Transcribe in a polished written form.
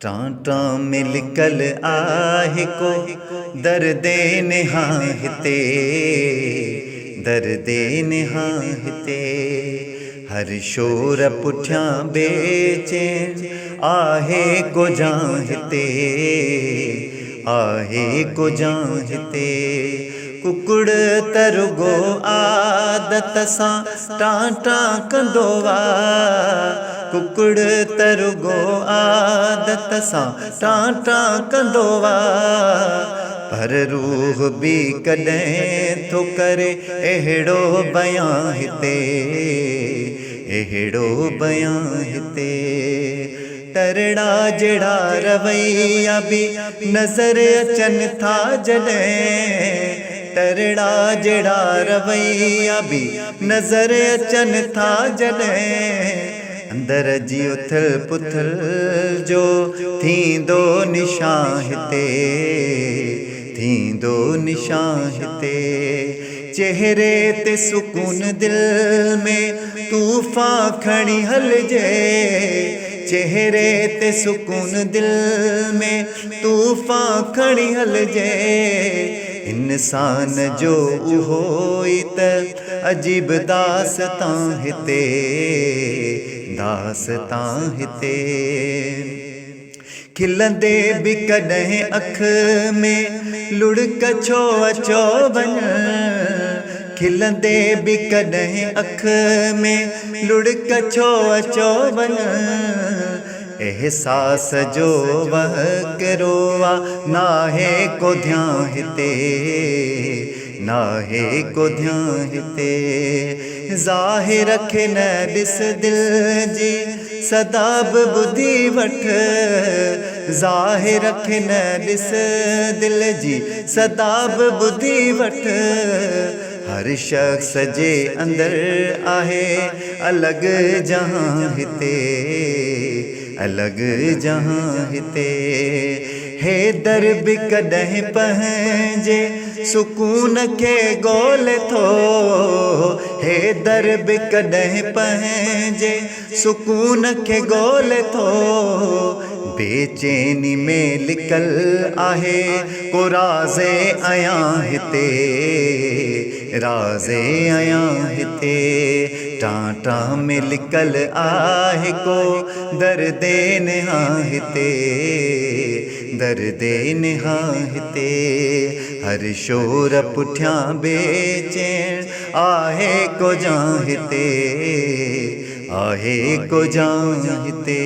टां मिलकल आहे को दर्दे निहायते दर्दे निहायते हर शोर पुठियां बेचैन आहे को जाहिते आहे को जाहिते कुकुड़ तरुगो आदत सां टां कंदो वा कुकुड़ तरुगो आदत सां टां कंदो वा पर रूह भी कॾहिं थो करे अहिड़ो बयां हिते अहिड़ो बयां हिते तरड़ा जड़ा रवैया भी नज़र अचनि था जॾहिं तरड़ा जड़ा रवैया भी नज़र अचनि था जॾहिं अंदर जी उथल पुथल जो थींदो निशान हिते थींदो निशान हिते चेहरे ते सुकून दिल में तूफ़ान खणी हलजे चेहरे ते सुकून दिल में तूफ़ान खणी हलजे इंसान जो उहो ई त अजीब दास्तां हिते दास्तां हिते खिलंदे भी कॾहिं अख में लुढ़क छो अचो वञ खिलंदे भी कॾहिं अख में लुढ़क छो अचो वञ एहसास जो वहकिरो नाहे को ध्यान हिते नाहे को ध्यान हिते ज़ाहिर खे न ॾिस दिल जी सदाब ॿुधी वठ ज़ाहिर खे न ॾिस दिल जी सदाब ॿुधी वठ हर शख्स जे अंदर आहे अलग जहां हिते अलग जहां हिते हे दर भी कॾहिं पंहिंजे सुकून खे ॻोल्हे थो हे दर भी कॾहिं पंहिंजे सुकून खे ॻोल्हे थो बेचैनी में लिकल आहे को राज़े आयां हिते राज़े आयां हिते टां में लिकल आहे को दर्दे निहायते दर्दे निहायते हर शोर पुठियां बेचैन आहे को जां हिते आहे को जां हिते।